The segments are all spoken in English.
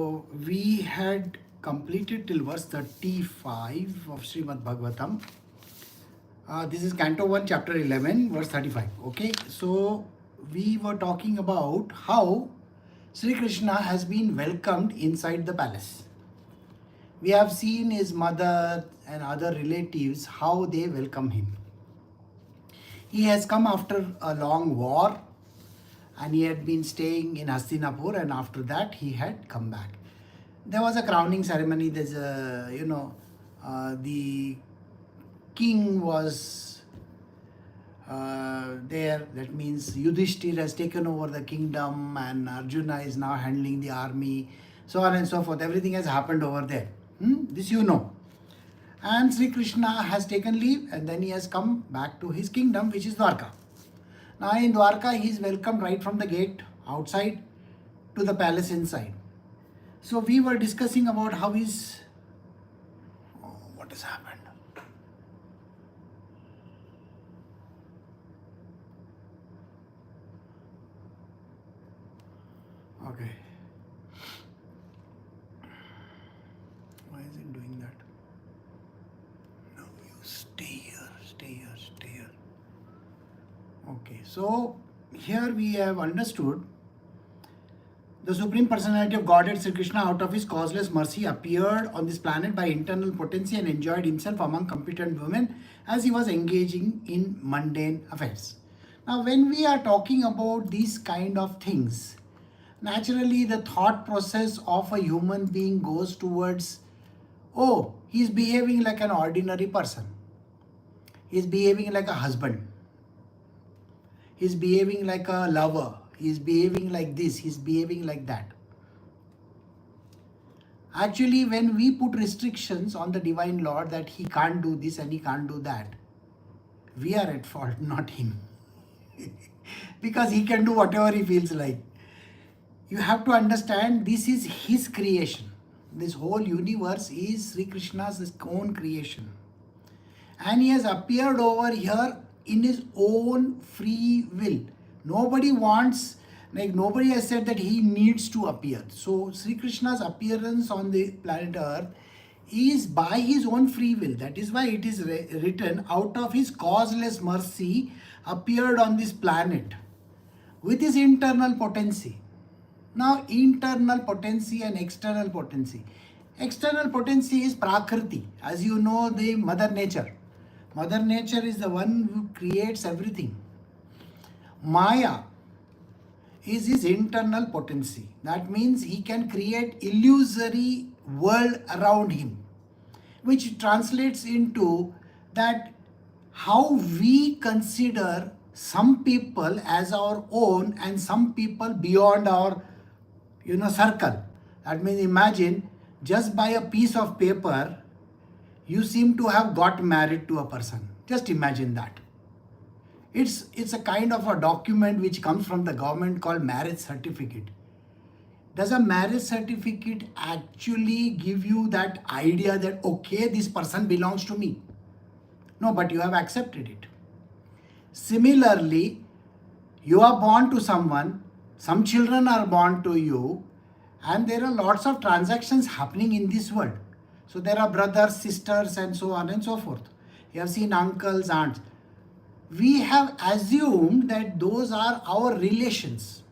So we had completed till verse 35 of Srimad Bhagavatam. This is Canto 1, chapter 11, verse 35. Okay, so we were talking about how Sri Krishna has been welcomed inside the palace. We have seen his mother and other relatives, how they welcome him. He has come after a long war and he had been staying in Hastinapur, and after that he had come back. There was a crowning ceremony. There's a, the king was there. That means Yudhishthir has taken over the kingdom and Arjuna is now handling the army, so on and so forth. Everything has happened over there. This you know. And Sri Krishna has taken leave and then he has come back to his kingdom, which is Dwarka. Now in Dwarka, he is welcomed right from the gate outside to the palace inside. So we were discussing about how what has happened? Okay. Why is it doing that? No, you stay here. Okay, so here we have understood the Supreme Personality of Godhead Sri Krishna, out of his causeless mercy, appeared on this planet by internal potency and enjoyed himself among competent women as he was engaging in mundane affairs. Now, when we are talking about these kind of things, naturally the thought process of a human being goes towards, oh, he's behaving like an ordinary person. He's behaving like a husband. He's behaving like a lover. He's behaving like this. He's behaving like that. Actually, when we put restrictions on the Divine Lord that he can't do this and he can't do that, we are at fault, not him. Because he can do whatever he feels like. You have to understand, this is his creation. This whole universe is Sri Krishna's own creation. And he has appeared over here in his own free will. Nobody has said that he needs to appear. So Sri Krishna's appearance on the planet Earth is by his own free will. That is why it is written, out of his causeless mercy appeared on this planet with his internal potency. Now, internal potency and external potency. External potency is Prakriti. As you know, the Mother Nature. Mother Nature is the one who creates everything. Maya is his internal potency. That means he can create illusory world around him, which translates into that how we consider some people as our own and some people beyond our circle. That means imagine, just by a piece of paper you seem to have got married to a person. Just imagine that. It's a kind of a document which comes from the government called marriage certificate. Does a marriage certificate actually give you that idea that, okay, this person belongs to me? No, but you have accepted it. Similarly, you are born to someone, some children are born to you, and there are lots of transactions happening in this world. So there are brothers, sisters, and so on and so forth. You have seen uncles, aunts. We have assumed that those are our relations.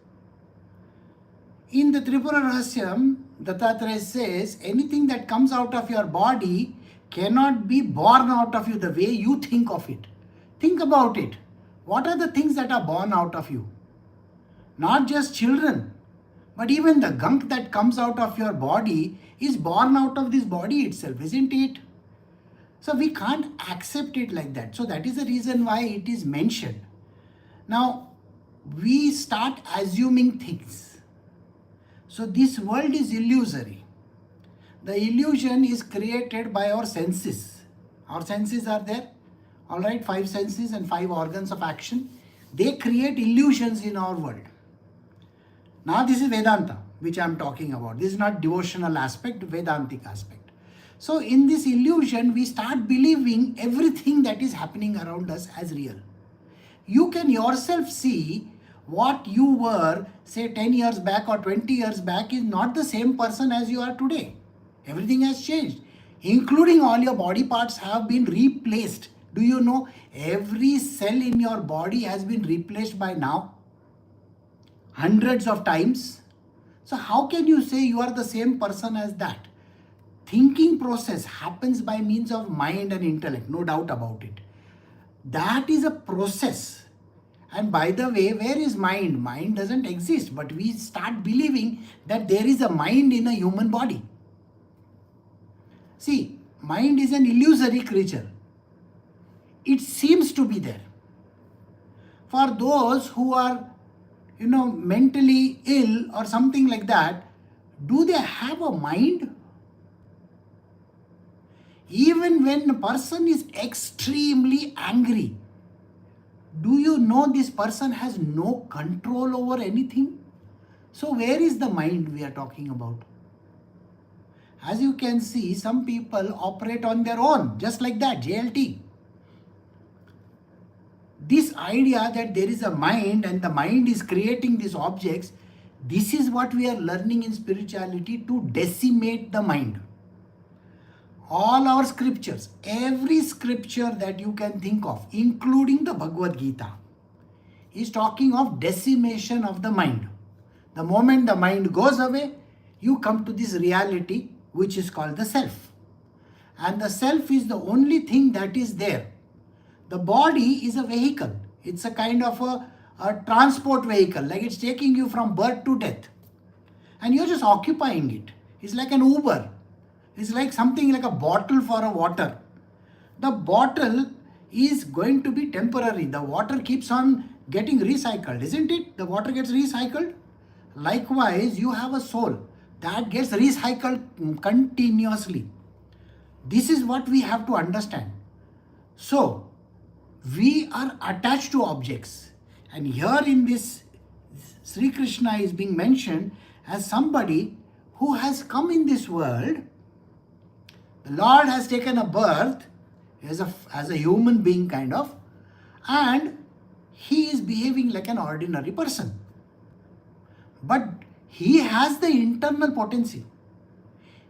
In the Tripura Rahasyam, Dattatreya says, anything that comes out of your body cannot be born out of you the way you think of it. Think about it. What are the things that are born out of you? Not just children, but even the gunk that comes out of your body is born out of this body itself, isn't it? So we can't accept it like that. So that is the reason why it is mentioned. Now, we start assuming things. So this world is illusory. The illusion is created by our senses. Our senses are there. All right, 5 senses and 5 organs of action. They create illusions in our world. Now this is Vedanta, which I am talking about. This is not devotional aspect, Vedantic aspect. So in this illusion, we start believing everything that is happening around us as real. You can yourself see What you were, say 10 years back or 20 years back, is not the same person as you are today. Everything has changed, including all your body parts have been replaced. Do you know every cell in your body has been replaced by now? Hundreds of times. So how can you say you are the same person as that? Thinking process happens by means of mind and intellect, no doubt about it. That is a process. And by the way, where is mind? Mind doesn't exist, but we start believing that there is a mind in a human body. See, mind is an illusory creature. It seems to be there. For those who are, mentally ill or something like that, do they have a mind? Even when a person is extremely angry, do you know this person has no control over anything? So where is the mind we are talking about? As you can see, some people operate on their own, just like that, JLT. This idea that there is a mind and the mind is creating these objects, this is what we are learning in spirituality, to decimate the mind. All our scriptures, every scripture that you can think of, including the Bhagavad Gita, is talking of decimation of the mind. The moment the mind goes away, you come to this reality which is called the self. And the self is the only thing that is there. The body is a vehicle. It's a kind of a transport vehicle, like it's taking you from birth to death. And you're just occupying it. It's like an Uber. It's like something like a bottle for a water. The bottle is going to be temporary. The water keeps on getting recycled, isn't it? The water gets recycled. Likewise, you have a soul that gets recycled continuously. This is what we have to understand. So, we are attached to objects. And here in this, Sri Krishna is being mentioned as somebody who has come in this world. The Lord has taken a birth as a human being kind of, and he is behaving like an ordinary person. But he has the internal potency.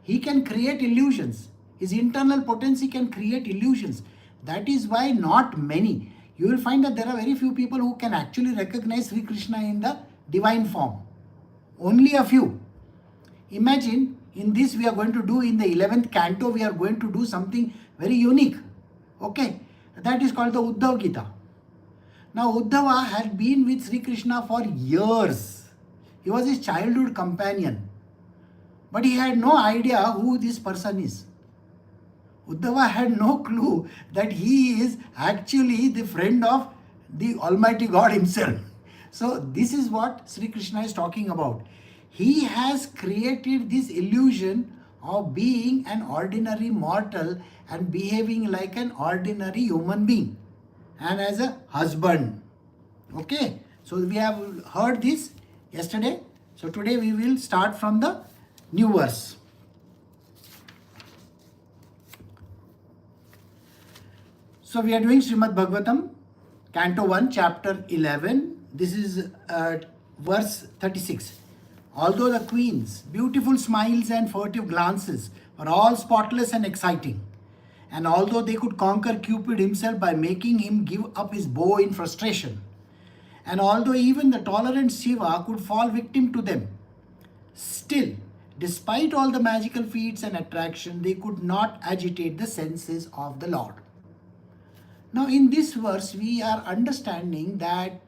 He can create illusions. His internal potency can create illusions. That is why not many. You will find that there are very few people who can actually recognize Sri Krishna in the divine form. Only a few. Imagine, in this we are going to do in the 11th Canto, we are going to do something very unique. Okay, that is called the Uddhav Gita. Now Uddhava had been with Sri Krishna for years. He was his childhood companion. But he had no idea who this person is. Uddhava had no clue that he is actually the friend of the Almighty God himself. So this is what Sri Krishna is talking about. He has created this illusion of being an ordinary mortal and behaving like an ordinary human being and as a husband. Okay, so we have heard this yesterday. So today we will start from the new verse. So we are doing Srimad Bhagavatam, Canto 1, Chapter 11. This is verse 36. Although the queen's beautiful smiles and furtive glances were all spotless and exciting, and although they could conquer Cupid himself by making him give up his bow in frustration, and although even the tolerant Shiva could fall victim to them, still, despite all the magical feats and attraction, they could not agitate the senses of the Lord. Now in this verse, we are understanding that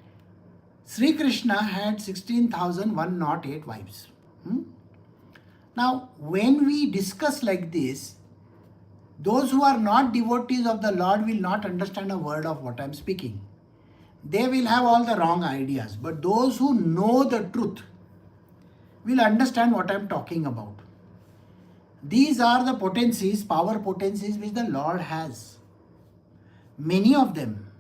Sri Krishna had 16,108 wives. Now, when we discuss like this, those who are not devotees of the Lord will not understand a word of what I am speaking. They will have all the wrong ideas. But those who know the truth will understand what I am talking about. These are the potencies, power potencies which the Lord has. Many of them.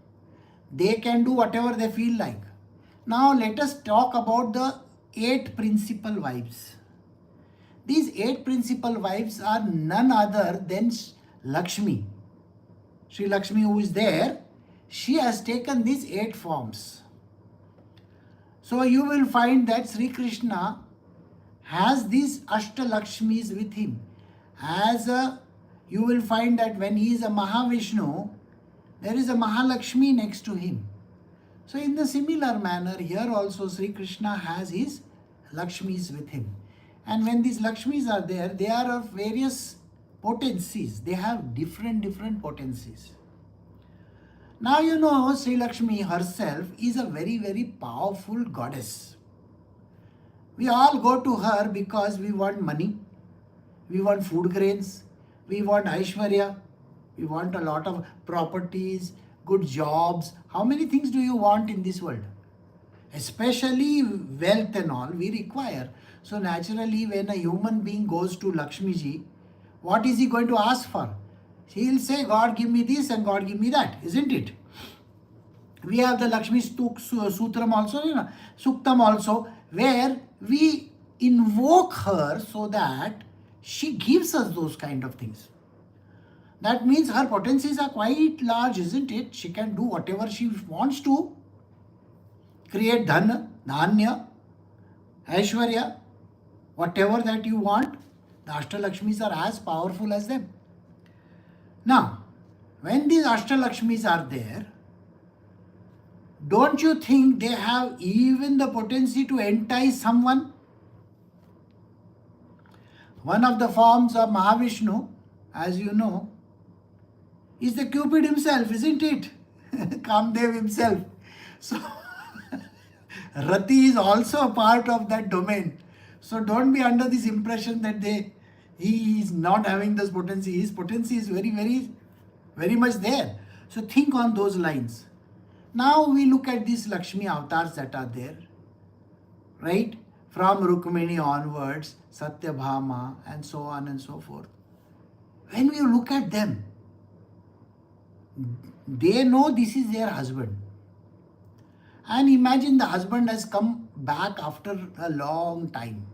They can do whatever they feel like. Now let us talk about the 8 principal wives. These 8 principal wives are none other than Lakshmi. Sri Lakshmi, who is there, she has taken these 8 forms. So you will find that Sri Krishna has these Ashtalakshmis with him. You will find that when he is a Mahavishnu, there is a Mahalakshmi next to him. So in the similar manner, here also Sri Krishna has his Lakshmis with him. And when these Lakshmis are there, they are of various potencies. They have different potencies. Now you know Sri Lakshmi herself is a very powerful goddess. We all go to her because we want money, we want food grains, we want Aishwarya, we want a lot of properties, good jobs. How many things do you want in this world? Especially wealth and all we require. So naturally when a human being goes to Lakshmi ji, what is he going to ask for? He will say, God give me this and God give me that, isn't it? We have the Lakshmi Sutram also, Suktam also, where we invoke her so that she gives us those kind of things. That means her potencies are quite large, isn't it? She can do whatever she wants to. Create Dhana, Dhanya, Aishwarya, whatever that you want. The Ashtalakshmis are as powerful as them. Now, when these Ashtalakshmis are there, don't you think they have even the potency to entice someone? One of the forms of Mahavishnu, as you know, is the Cupid himself, isn't it? Kamdev himself. So, Rati is also a part of that domain. So don't be under this impression that he is not having this potency. His potency is very much there. So think on those lines. Now we look at these Lakshmi avatars that are there, right? From Rukmini onwards, Satyabhama and so on and so forth. When we look at them, they know this is their husband. And imagine the husband has come back after a long time.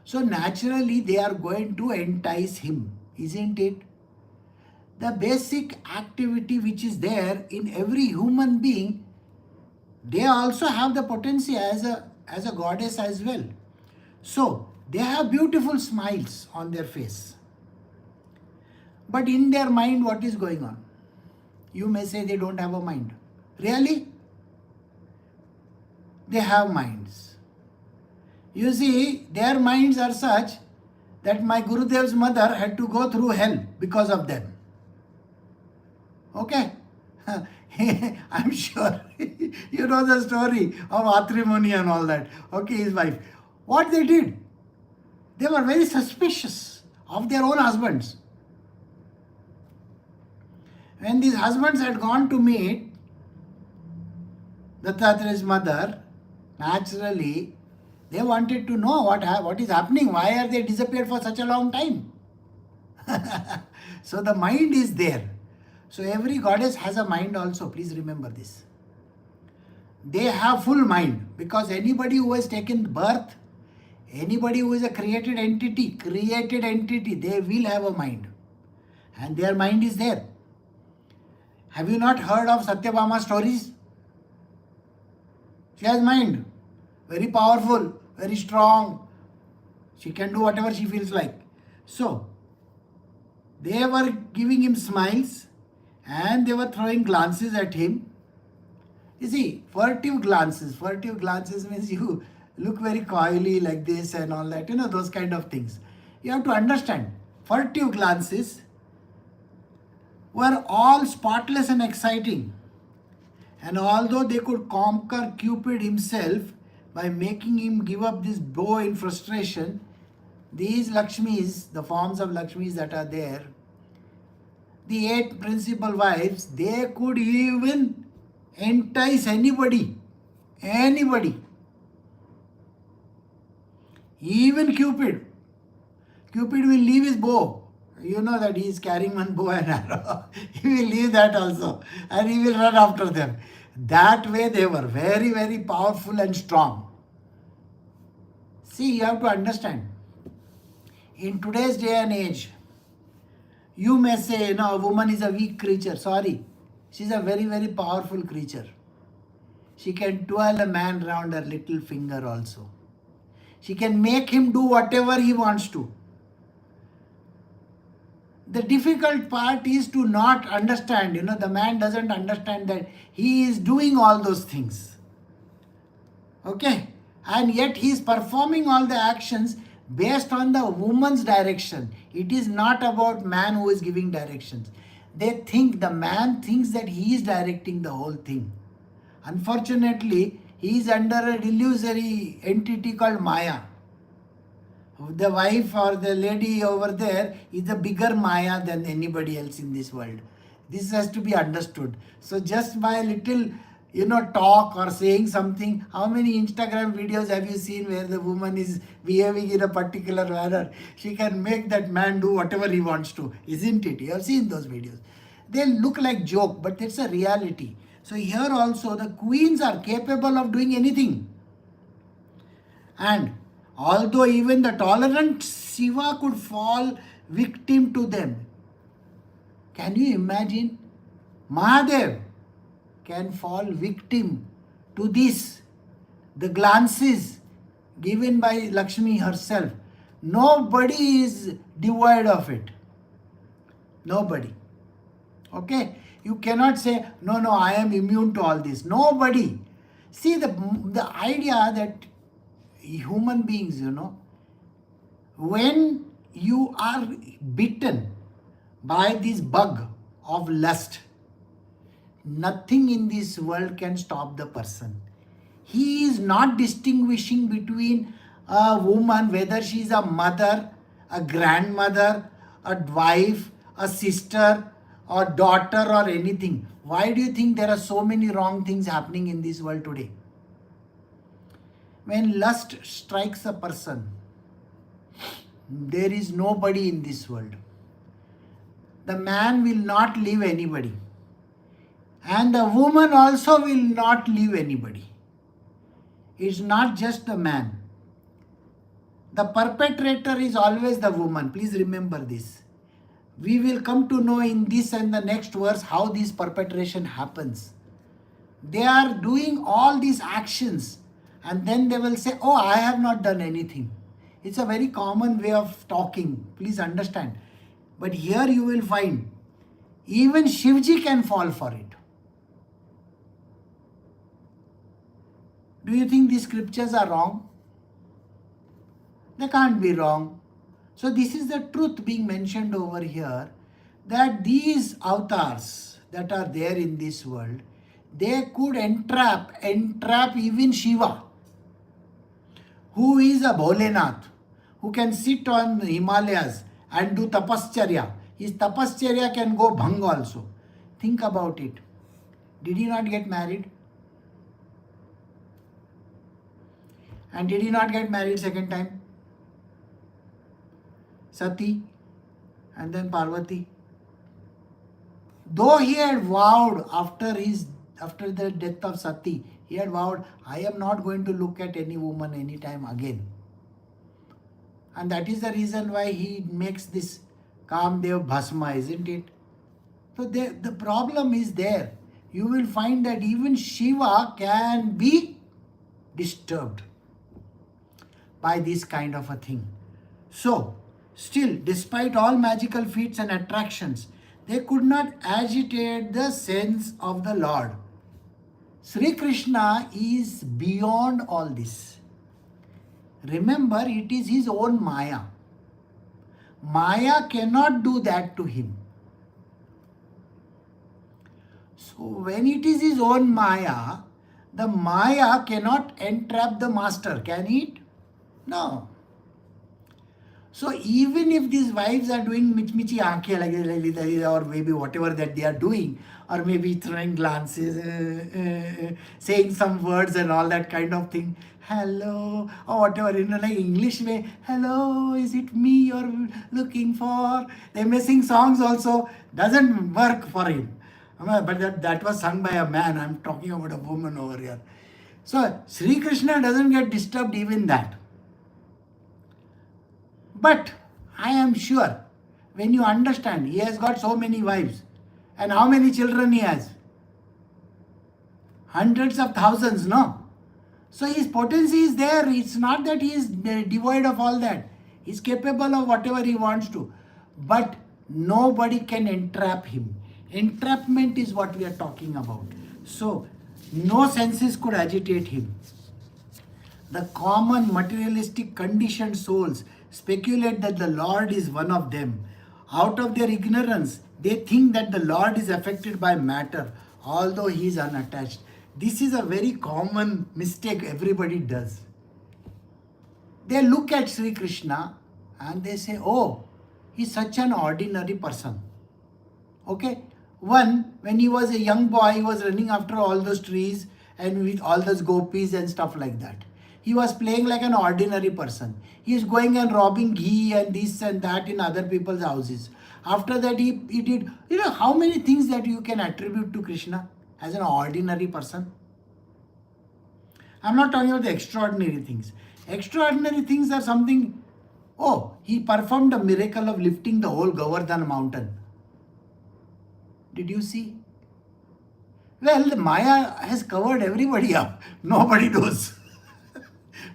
So naturally they are going to entice him, isn't it? The basic activity which is there in every human being, they also have the potency as a goddess as well. So they have beautiful smiles on their face. But in their mind, what is going on? You may say they don't have a mind. Really? They have minds. You see, their minds are such that my Gurudev's mother had to go through hell because of them. Okay? I'm sure you know the story of Atri Muni and all that. Okay, his wife. What they did? They were very suspicious of their own husbands. When these husbands had gone to meet Dattatraya's mother, naturally, they wanted to know what is happening. Why are they disappeared for such a long time? So the mind is there. So every goddess has a mind also. Please remember this. They have full mind because anybody who has taken birth, anybody who is a created entity, they will have a mind. And their mind is there. Have you not heard of Satyabhama stories? She has mind. Very powerful, very strong. She can do whatever she feels like. So, they were giving him smiles and they were throwing glances at him. You see, furtive glances. Furtive glances means you look very coyly like this and all that. You know, those kind of things. You have to understand. Furtive glances were all spotless and exciting. And although they could conquer Cupid himself by making him give up this bow in frustration, these Lakshmis, the forms of Lakshmis that are there, the 8 principal wives, they could even entice anybody. Even Cupid. Cupid will leave his bow. You know that he is carrying one bow and arrow. He will leave that also and he will run after them. That way they were very powerful and strong. See, you have to understand. In today's day and age, you may say, a woman is a weak creature. Sorry. She is a very powerful creature. She can twirl a man round her little finger also. She can make him do whatever he wants to. The difficult part is to not understand. The man doesn't understand that he is doing all those things. Okay? And yet he is performing all the actions based on the woman's direction. It is not about man who is giving directions. The man thinks that he is directing the whole thing. Unfortunately, he is under an illusory entity called Maya. The wife or the lady over there is a bigger Maya than anybody else in this world. This has to be understood. So just by a little, talk or saying something, how many Instagram videos have you seen where the woman is behaving in a particular manner? She can make that man do whatever he wants to, isn't it? You have seen those videos. They look like joke, but it's a reality. So here also the queens are capable of doing anything. And although even the tolerant Shiva could fall victim to them. Can you imagine? Mahadev can fall victim to this. The glances given by Lakshmi herself. Nobody is devoid of it. Nobody. Okay? You cannot say, no, I am immune to all this. Nobody. See the idea that human beings, when you are bitten by this bug of lust, nothing in this world can stop the person. He is not distinguishing between a woman, whether she is a mother, a grandmother, a wife, a sister, or daughter, or anything. Why do you think there are so many wrong things happening in this world today? When lust strikes a person, there is nobody in this world. The man will not leave anybody. And the woman also will not leave anybody. It's not just the man. The perpetrator is always the woman. Please remember this. We will come to know in this and the next verse how this perpetration happens. They are doing all these actions and then they will say, oh, I have not done anything. It's a very common way of talking. Please understand. But here you will find even Shivji can fall for it. Do you think these scriptures are wrong? They can't be wrong. So this is the truth being mentioned over here, that these avatars that are there in this world, they could entrap even Shiva, who is a Bholenath, who can sit on the Himalayas and do tapascharya. His tapascharya can go bhang also. Think about it. Did he not get married? And did he not get married second time? Sati and then Parvati. Though he had vowed after the death of Sati, he had vowed, I am not going to look at any woman anytime again. And that is the reason why he makes this Kamdev Bhasma, isn't it? So the problem is there. You will find that even Shiva can be disturbed by this kind of a thing. So, still, despite all magical feats and attractions, they could not agitate the sense of the Lord. Sri Krishna is beyond all this. Remember, it is his own Maya. Maya cannot do that to him. So, when it is his own Maya, the Maya cannot entrap the master, can it? No. So even if these wives are doing michi aankhe like or maybe whatever that they are doing, or maybe throwing glances, saying some words and all that kind of thing, hello, or whatever, like English way, hello, is it me you're looking for? They may sing songs also, doesn't work for him. But that was sung by a man. I'm talking about a woman over here. So Sri Krishna doesn't get disturbed even that. But I am sure when you understand, he has got so many wives. And how many children he has? hundreds of thousands, no? So his potency is there. It's not that he is devoid of all that. He's capable of whatever he wants to. But nobody can entrap him. Entrapment is what we are talking about. So no senses could agitate him. The common materialistic conditioned souls speculate that the Lord is one of them. Out of their ignorance, they think that the Lord is affected by matter, although he is unattached. This is a very common mistake everybody does. They look at Sri Krishna and they say, oh, he's such an ordinary person. Okay? When he was a young boy, he was running after all those trees and with all those gopis and stuff like that. He was playing like an ordinary person. He is going and robbing ghee and this and that in other people's houses. After that, he did, how many things that you can attribute to Krishna as an ordinary person? I'm not talking about the extraordinary things. Extraordinary things are something, he performed a miracle of lifting the whole Govardhan mountain. Did you see? Well, the Maya has covered everybody up. Nobody knows.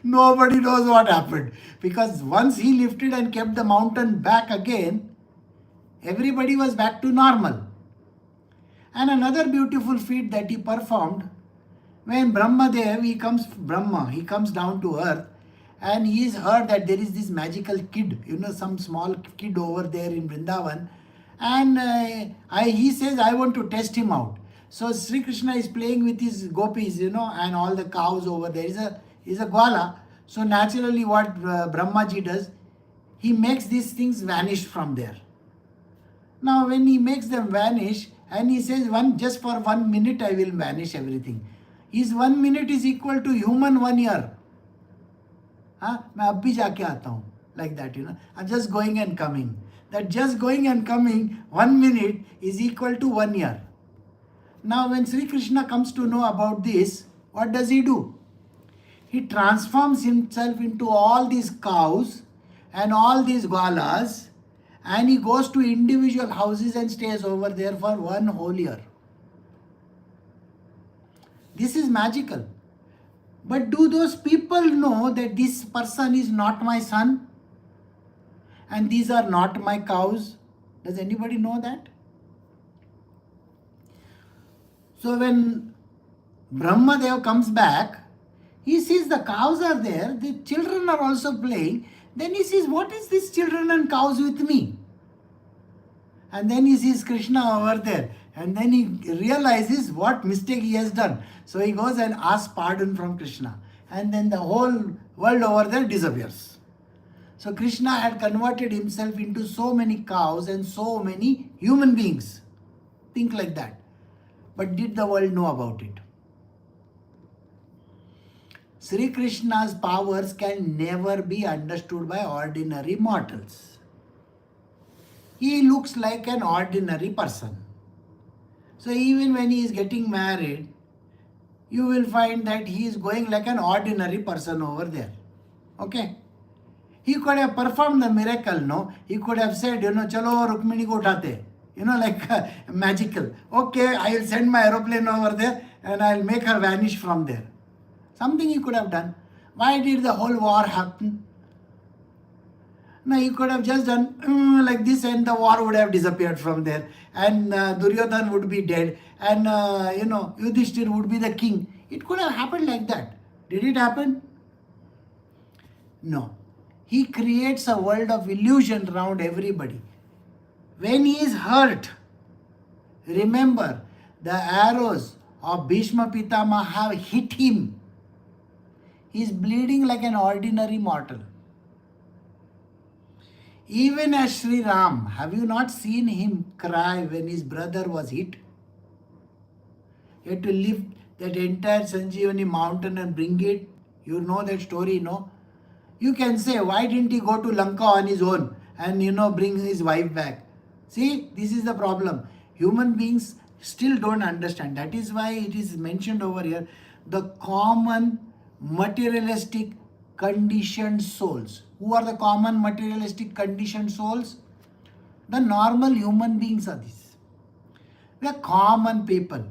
Nobody knows what happened. Because once he lifted and kept the mountain back again, everybody was back to normal. And another beautiful feat that he performed, when Brahmadev, he comes down to earth and he is heard that there is this magical kid, some small kid over there in Vrindavan. And he says, I want to test him out. So Sri Krishna is playing with his gopis, and all the cows over there. He's a Gwala. So naturally what Brahmaji does, he makes these things vanish from there. Now when he makes them vanish and he says, just for 1 minute I will vanish everything. His 1 minute is equal to human 1 year. मैं अब भी जाके आता हूँ. Like that, I'm just going and coming. That just going and coming 1 minute is equal to 1 year. Now when Sri Krishna comes to know about this, what does he do? He transforms himself into all these cows and all these gwalas, and he goes to individual houses and stays over there for 1 whole year. This is magical. But do those people know that this person is not my son? And these are not my cows? Does anybody know that? So when Brahmadev comes back, he sees the cows are there, the children are also playing. Then he sees, what is this children and cows with me? And then he sees Krishna over there. And then he realizes what mistake he has done. So he goes and asks pardon from Krishna. And then the whole world over there disappears. So Krishna had converted himself into so many cows and so many human beings. Think like that. But did the world know about it? Sri Krishna's powers can never be understood by ordinary mortals. He looks like an ordinary person. So even when he is getting married, you will find that he is going like an ordinary person over there. Okay? He could have performed the miracle, no? He could have said, chalo Rukmini ko uthate. Like magical. Okay, I will send my aeroplane over there and I will make her vanish from there. Something he could have done. Why did the whole war happen? No, he could have just done like this and the war would have disappeared from there. And Duryodhan would be dead. And, Yudhishthir would be the king. It could have happened like that. Did it happen? No. He creates a world of illusion around everybody. When he is hurt, remember, the arrows of Bhishma Pitama have hit him. He is bleeding like an ordinary mortal. Even as Sri Ram, have you not seen him cry when his brother was hit? He had to lift that entire Sanjeevani mountain and bring it. You know that story, no? You can say, why didn't he go to Lanka on his own and, bring his wife back? See, this is the problem. Human beings still don't understand. That is why it is mentioned over here, the common materialistic conditioned souls. Who are the common materialistic conditioned souls? The normal human beings are these. We are common people.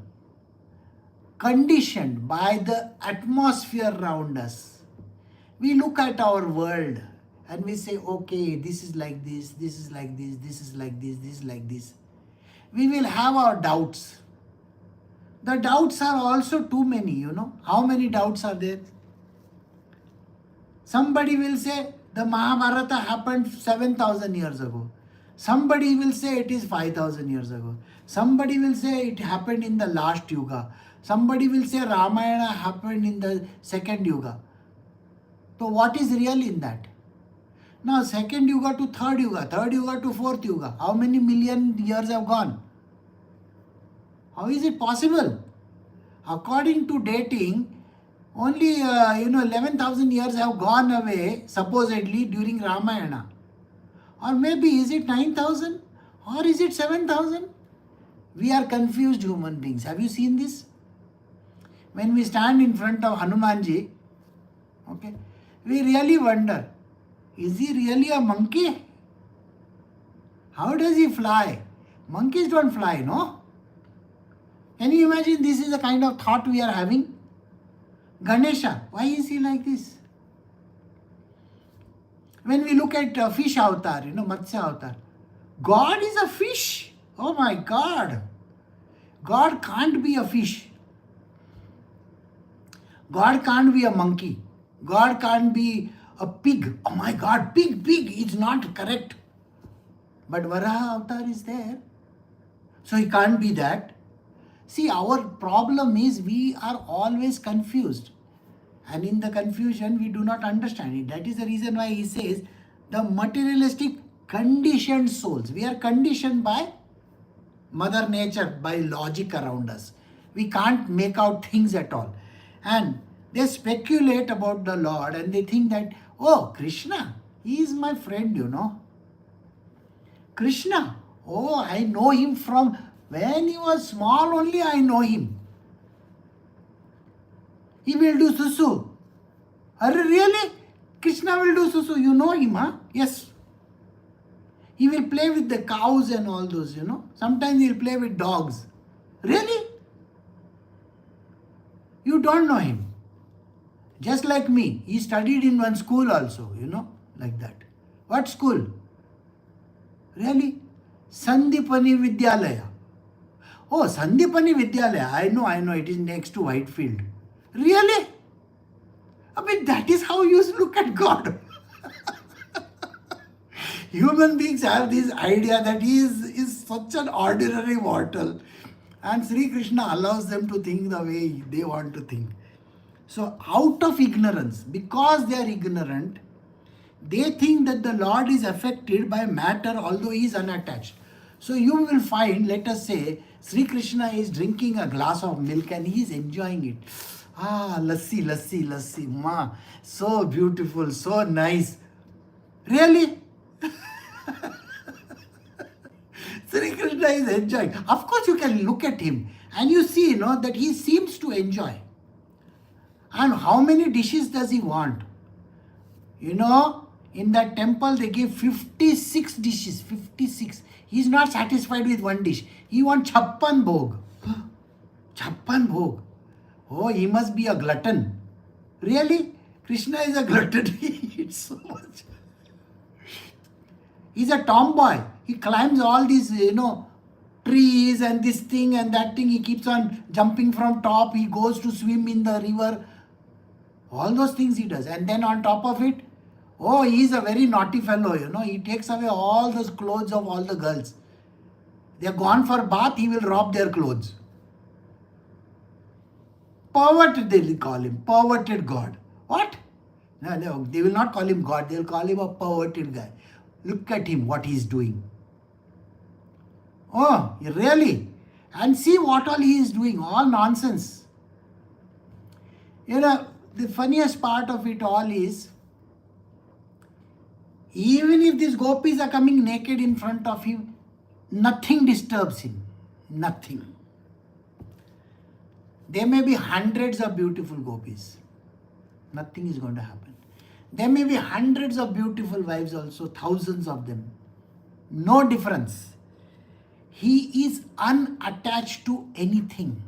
conditioned by the atmosphere around us. We look at our world and we say, okay, this is like this, this is like this, this is like this, this is like this. We will have our doubts. The doubts are also too many, How many doubts are there? Somebody will say the Mahabharata happened 7,000 years ago. Somebody will say it is 5,000 years ago. Somebody will say it happened in the last yuga. Somebody will say Ramayana happened in the second yuga. So what is real in that? Now second yuga to third yuga to fourth yuga. How many million years have gone? How is it possible? According to dating, only 11,000 years have gone away supposedly during Ramayana. Or maybe is it 9,000 or is it 7,000? We are confused human beings. Have you seen this? When we stand in front of Hanumanji, okay, we really wonder, is he really a monkey? How does he fly? Monkeys don't fly, no? Can you imagine this is the kind of thought we are having? Ganesha, why is he like this? When we look at fish avatar, Matsya avatar, God is a fish. Oh my God. God can't be a fish. God can't be a monkey. God can't be a pig. Oh my God, pig, it's not correct. But Varaha avatar is there. So he can't be that. See, our problem is we are always confused. And in the confusion, we do not understand it. That is the reason why he says the materialistic conditioned souls. We are conditioned by Mother Nature, by logic around us. We can't make out things at all. And they speculate about the Lord and they think that, oh, Krishna, he is my friend, Krishna, oh, I know him from when he was small only, I know him. He will do susu. Are really? Krishna will do susu. You know him, huh? Yes. He will play with the cows and all those, Sometimes he will play with dogs. Really? You don't know him. Just like me. He studied in one school also, like that. What school? Really? Sandipani Vidyalaya. Oh, Sandipani Vidyalaya. I know. It is next to Whitefield. Really? I mean, that is how you look at God. Human beings have this idea that he is such an ordinary mortal. And Sri Krishna allows them to think the way they want to think. So out of ignorance, because they are ignorant, they think that the Lord is affected by matter although he is unattached. So you will find, let us say, Sri Krishna is drinking a glass of milk and he is enjoying it. Ah, lassi, ma, so beautiful, so nice. Really? Sri Krishna is enjoying. Of course, you can look at him and you see, that he seems to enjoy. And how many dishes does he want? In that temple they gave 56 dishes. 56. He is not satisfied with one dish. He wants chappan bhog. Chappan bhog. Oh, he must be a glutton. Really? Krishna is a glutton. He eats so much. He's a tomboy. He climbs all these, trees and this thing and that thing. He keeps on jumping from top. He goes to swim in the river. All those things he does. And then on top of it, oh, he is a very naughty fellow, He takes away all those clothes of all the girls. They are gone for bath, he will rob their clothes. Perverted, they will call him. Perverted God. What? No, they will not call him God. They will call him a perverted guy. Look at him, what he is doing. Oh, really? And see what all he is doing. All nonsense. The funniest part of it all is, even if these gopis are coming naked in front of him, nothing disturbs him. Nothing. There may be hundreds of beautiful gopis. Nothing is going to happen. There may be hundreds of beautiful wives also, thousands of them. No difference. He is unattached to anything.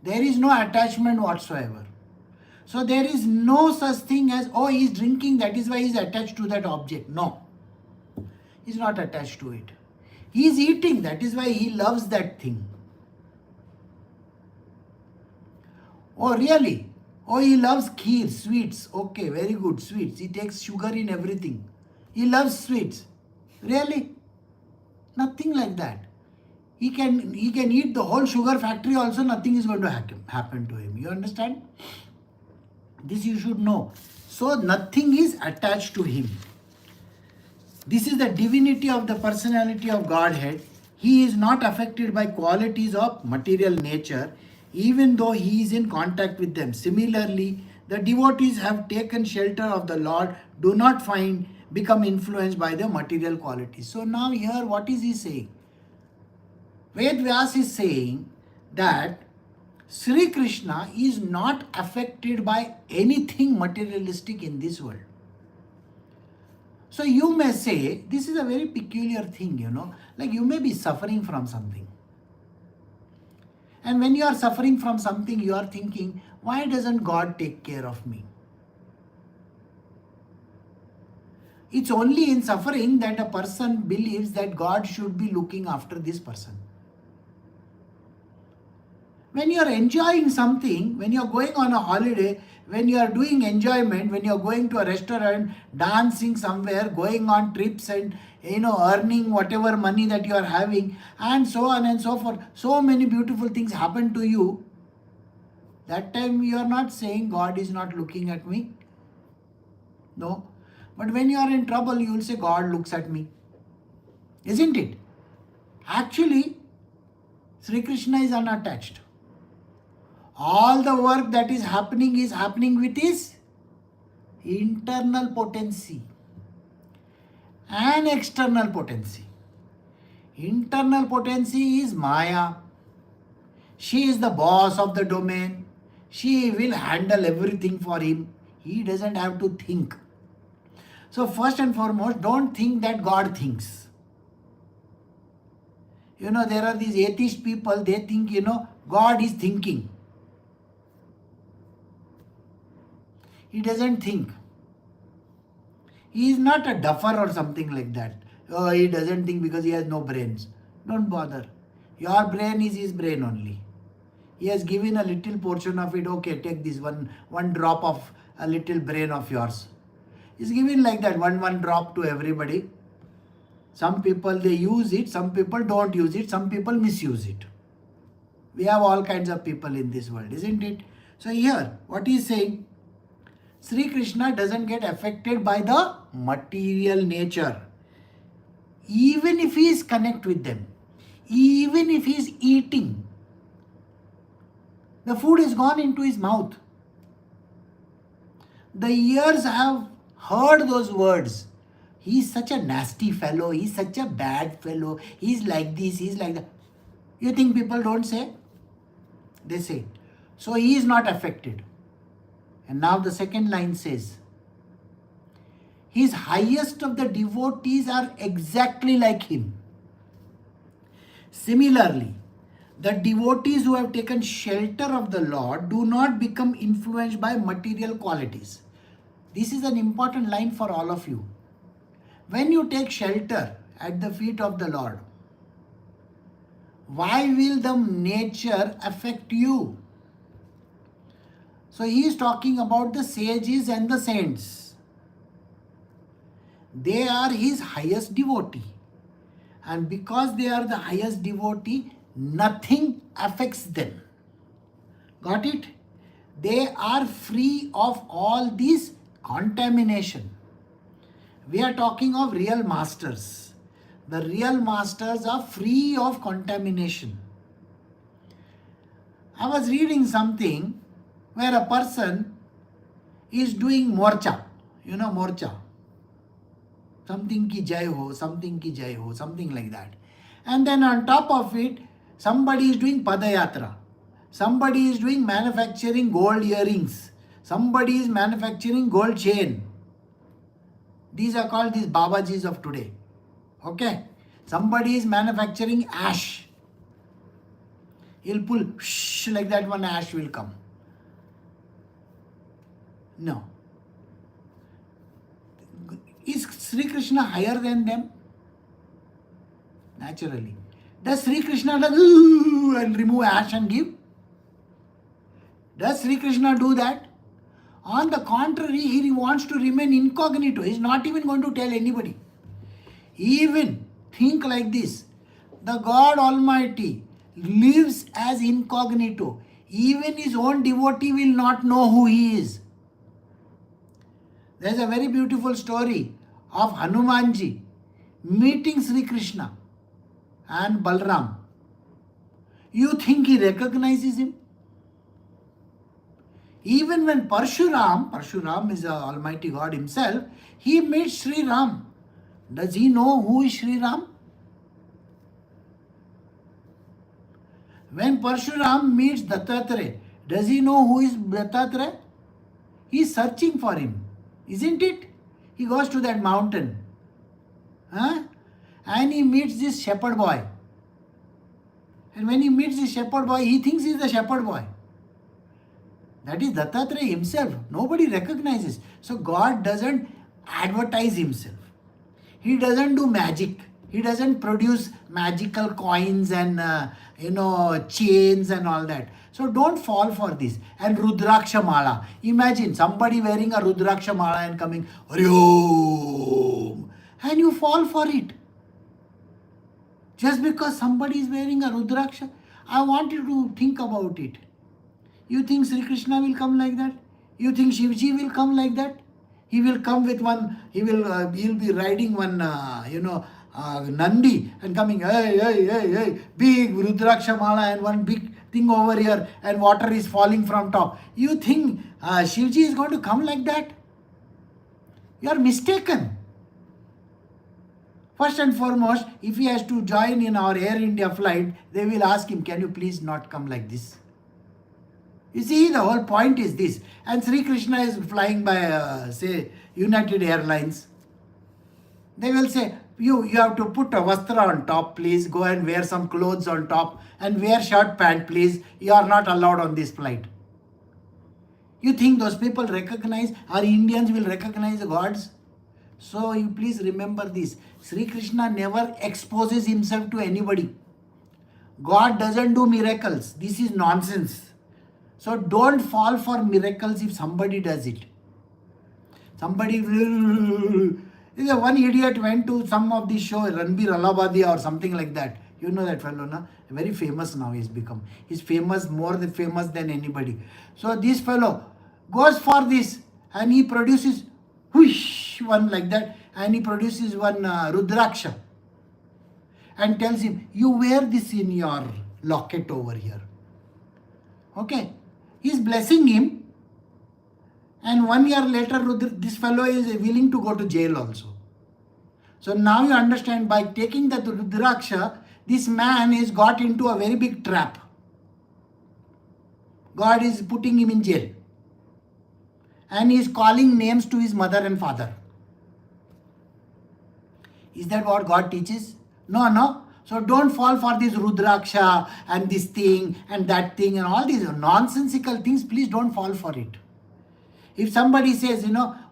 There is no attachment whatsoever. So there is no such thing as, oh, he is drinking, that is why he is attached to that object. No. He is not attached to it. He is eating, that is why he loves that thing. Oh, really? Oh, he loves kheer, sweets. Okay, very good, sweets. He takes sugar in everything. He loves sweets. Really? Nothing like that. He can eat the whole sugar factory also, nothing is going to happen to him. You understand? This you should know. So nothing is attached to him. This is the divinity of the personality of Godhead. He is not affected by qualities of material nature, even though he is in contact with them. Similarly, the devotees have taken shelter of the Lord, do not become influenced by the material qualities. So now here what is he saying? Ved Vyas is saying that Sri Krishna is not affected by anything materialistic in this world. So you may say, this is a very peculiar thing, like you may be suffering from something. And when you are suffering from something, you are thinking, why doesn't God take care of me? It's only in suffering that a person believes that God should be looking after this person. When you are enjoying something, when you are going on a holiday, when you are doing enjoyment, when you are going to a restaurant, dancing somewhere, going on trips and earning whatever money that you are having, and so on and so forth, so many beautiful things happen to you. That time you are not saying God is not looking at me. No. But when you are in trouble, you will say God looks at me. Isn't it? Actually, Sri Krishna is unattached. All the work that is happening with his internal potency and external potency. Internal potency is Maya. She is the boss of the domain. She will handle everything for him. He doesn't have to think. So first and foremost, don't think that God thinks. There are these atheist people, they think, God is thinking. He doesn't think. He is not a duffer or something like that. Oh, he doesn't think because he has no brains. Don't bother. Your brain is his brain only. He has given a little portion of it. Okay, take this one drop of a little brain of yours. He's given like that, one drop to everybody. Some people, they use it. Some people don't use it. Some people misuse it. We have all kinds of people in this world, isn't it? So here, what he is saying, Sri Krishna doesn't get affected by the material nature. Even if he is connect with them, even if he is eating, the food is gone into his mouth. The ears have heard those words. He is such a nasty fellow, he is such a bad fellow, he is like this, he is like that. You think people don't say? They say. So he is not affected. And now the second line says, his highest of the devotees are exactly like him. Similarly, the devotees who have taken shelter of the Lord do not become influenced by material qualities. This is an important line for all of you. When you take shelter at the feet of the Lord, why will the nature affect you? So he is talking about the sages and the saints. They are his highest devotee. And because they are the highest devotee, nothing affects them. Got it? They are free of all this contamination. We are talking of real masters. The real masters are free of contamination. I was reading something where a person is doing morcha. You know morcha. Something ki jai ho, something ki jai ho, something like that. And then on top of it, somebody is doing padayatra. Somebody is doing manufacturing gold earrings. Somebody is manufacturing gold chain. These are called these Babajis of today. Okay. Somebody is manufacturing ash. He'll pull like that, one ash will come. No. Is Sri Krishna higher than them? Naturally. Does Sri Krishna do and remove ash and give? Does Sri Krishna do that? On the contrary, he wants to remain incognito. He's not even going to tell anybody. Even think like this. The God Almighty lives as incognito. Even his own devotee will not know who he is. There's a very beautiful story of Hanumanji meeting Sri Krishna and Balram. You think he recognizes him? Even when Parshuram is the Almighty God himself, he meets Sri Ram. Does he know who is Sri Ram? When Parshuram meets Dattatreya, does he know who is Dattatreya? He is searching for him, isn't it? He goes to that mountain. And he meets this shepherd boy. And when he meets this shepherd boy, he thinks he is the shepherd boy. That is Dattatreya himself. Nobody recognizes. So God doesn't advertise himself. He doesn't do magic. He doesn't produce magical coins and chains and all that. So don't fall for this. And Rudraksha Mala. Imagine somebody wearing a Rudraksha Mala and coming, Hari Om, and you fall for it. Just because somebody is wearing a Rudraksha. I want you to think about it. You think Sri Krishna will come like that? You think Shivji will come like that? He will come with one, he'll be riding one, Nandi and coming, hey, big Rudraksha Mala and one big thing over here and water is falling from top. You think Shivji is going to come like that? You are mistaken. First and foremost, if he has to join in our Air India flight, they will ask him, can you please not come like this? You see, the whole point is this. And Sri Krishna is flying by, United Airlines. They will say, you have to put a vastra on top, please. Go and wear some clothes on top. And wear shirt, pant, please. You are not allowed on this flight. You think those people recognize, our Indians will recognize the gods? So you please remember this. Sri Krishna never exposes himself to anybody. God doesn't do miracles. This is nonsense. So don't fall for miracles if somebody does it. Somebody, one idiot went to some of the show, Ranbir Allahabadi or something like that. You know that fellow, no? Very famous now he's become. He's famous, more famous than anybody. So this fellow goes for this and he produces whoosh, one like that, and he produces one Rudraksha and tells him, you wear this in your locket over here. Okay. He's blessing him, and 1 year later, this fellow is willing to go to jail also. So now you understand, by taking the Rudraksha, this man is got into a very big trap. God is putting him in jail. And he is calling names to his mother and father. Is that what God teaches? No. So don't fall for this Rudraksha and this thing and that thing and all these nonsensical things. Please don't fall for it. If somebody says,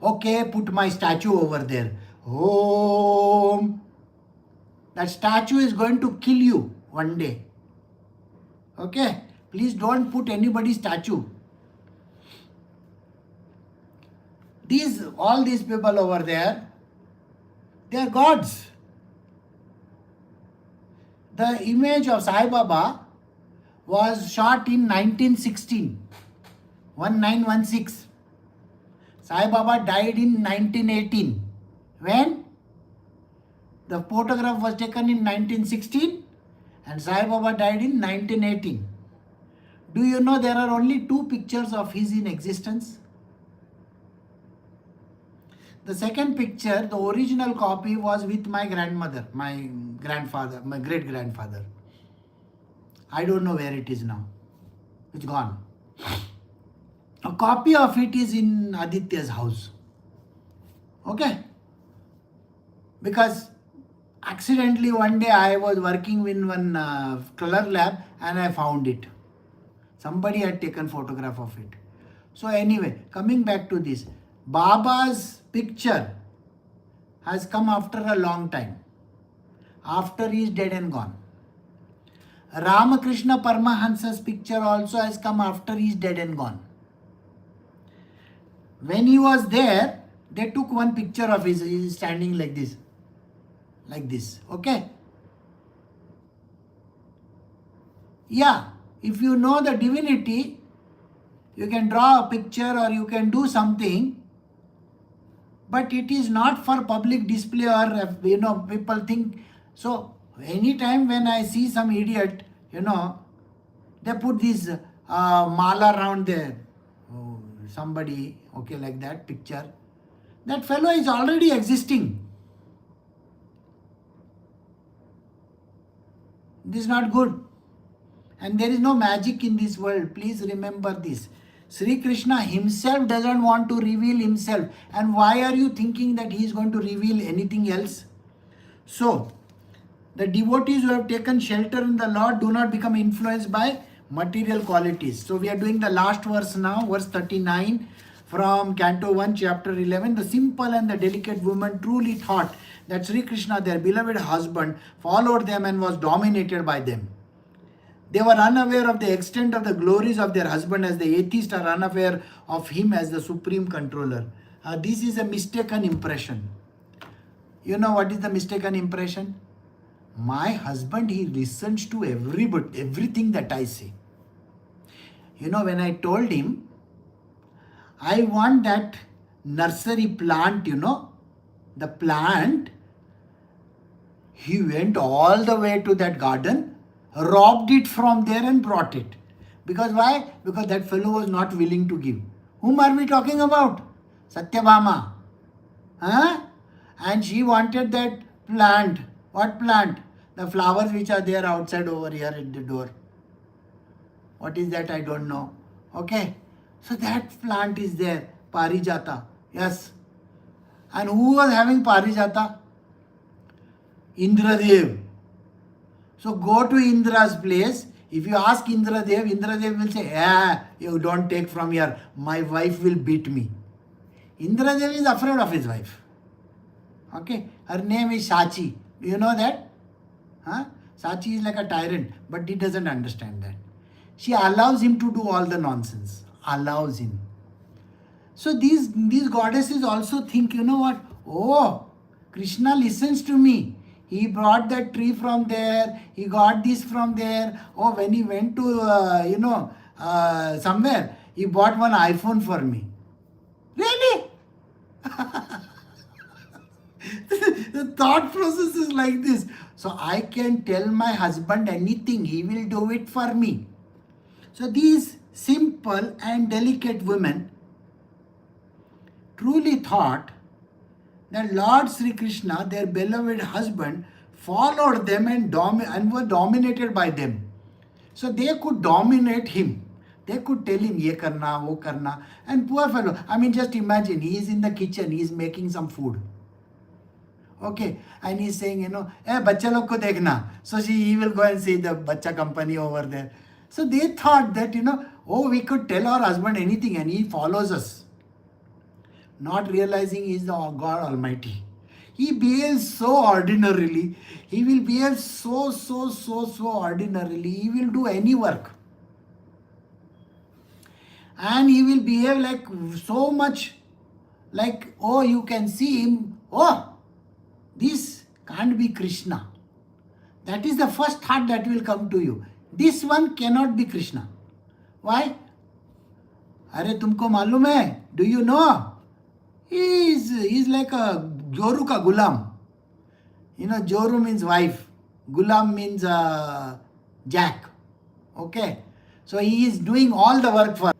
okay, put my statue over there. Om. That statue is going to kill you one day. Okay? Please don't put anybody's statue. All these people over there, they are gods. The image of Sai Baba was shot in 1916, 1916. Sai Baba died in 1918. When? The photograph was taken in 1916 and Sai Baba died in 1918. Do you know there are only 2 pictures of his in existence? The second picture, the original copy, was with my grandmother, my grandfather, my great-grandfather. I don't know where it is now. It's gone. A copy of it is in Aditya's house. Okay? Because Accidentally one day I was working in one color lab and I found it. Somebody had taken photograph of it. So anyway, coming back to this, Baba's picture has come after a long time, after he is dead and gone. Ramakrishna Paramahansa's picture also has come after he is dead and gone. When he was there, they took one picture of his, he is standing like this, okay? Yeah, if you know the divinity, you can draw a picture or you can do something, but it is not for public display or, people think. So, anytime when I see some idiot, they put this mala around there, somebody, okay, like that picture. That fellow is already existing. This is not good. And there is no magic in this world. Please remember this. Sri Krishna himself doesn't want to reveal himself. And why are you thinking that he is going to reveal anything else? So, the devotees who have taken shelter in the Lord do not become influenced by material qualities. So, we are doing the last verse now, verse 39 from Canto 1, chapter 11. The simple and the delicate woman truly thought that Sri Krishna, their beloved husband, followed them and was dominated by them. They were unaware of the extent of the glories of their husband, as the atheists are unaware of him as the supreme controller. This is a mistaken impression. You know what is the mistaken impression? My husband, he listens to everything that I say. When I told him, I want that nursery plant, the plant, he went all the way to that garden, robbed it from there and brought it. Because why? Because that fellow was not willing to give. Whom are we talking about? Satyabhama. And she wanted that plant. What plant? The flowers which are there outside over here at the door. What is that? I don't know. Okay. So that plant is there. Parijata. Yes. And who was having Parijata? Indradev. So go to Indra's place. If you ask Indradev will say, you don't take from here. My wife will beat me. Indradev is afraid of his wife. Okay. Her name is Sachi. Do you know that? Sachi is like a tyrant, but he doesn't understand that. She allows him to do all the nonsense. Allows him. So these goddesses also think, you know what? Oh, Krishna listens to me. He brought that tree from there. He got this from there. Oh, when he went to, somewhere, he bought one iPhone for me. Really? The thought process is like this. So I can tell my husband anything. He will do it for me. So these simple and delicate women truly thought that Lord Sri Krishna, their beloved husband, followed them and were dominated by them. So they could dominate him. They could tell him, ye karna, wo karna. And poor fellow, just imagine, he is in the kitchen, he is making some food. Okay, and he's saying, bachcha log ko dekhna. So he will go and see the bachcha company over there. So they thought that, we could tell our husband anything and he follows us. Not realizing he is the God Almighty. He behaves so ordinarily. He will behave so ordinarily. He will do any work. And he will behave like so much like, you can see him. This can't be Krishna. That is the first thought that will come to you. This one cannot be Krishna. Why? Arey tumko malum hai? Do you know? He is like a Joru ka gulam. Joru means wife. Gulam means jack. Okay. So he is doing all the work for.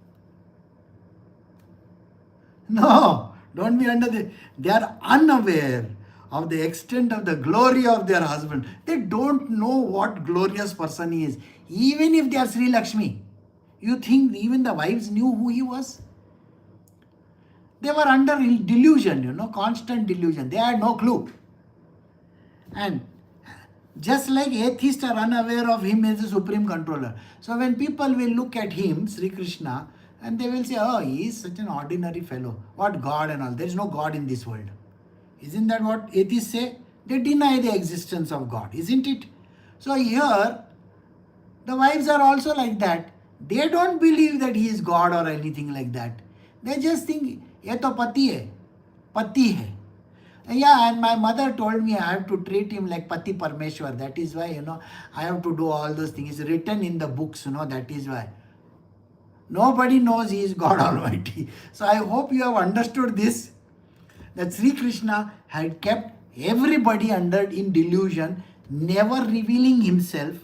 No, don't be they are unaware of the extent of the glory of their husband. They don't know what glorious person he is. Even if they are Sri Lakshmi. You think even the wives knew who he was? They were under delusion, constant delusion. They had no clue. And just like atheists are unaware of him as the supreme controller. So when people will look at him, Sri Krishna, and they will say, oh, he is such an ordinary fellow. What God and all? There is no God in this world. Isn't that what atheists say? They deny the existence of God, isn't it? So here, the wives are also like that. They don't believe that he is God or anything like that. They just think, ye to pati hai. Pati hai. Yeah, and my mother told me I have to treat him like Pati Parmeshwar. That is why, I have to do all those things. It's written in the books, that is why. Nobody knows he is God Almighty. So I hope you have understood this, that Sri Krishna had kept everybody under in delusion, never revealing himself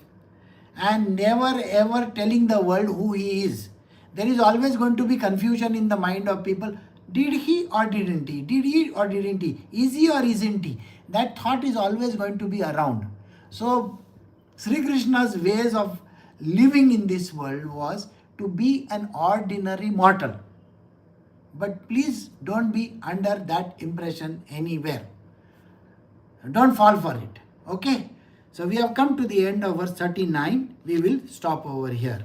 and never ever telling the world who he is. There is always going to be confusion in the mind of people. Did he or didn't he? Did he or didn't he? Is he or isn't he? That thought is always going to be around. So Sri Krishna's ways of living in this world was to be an ordinary mortal. But please don't be under that impression anywhere. Don't fall for it. Okay? So we have come to the end of verse 39. We will stop over here.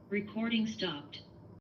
Recording stopped.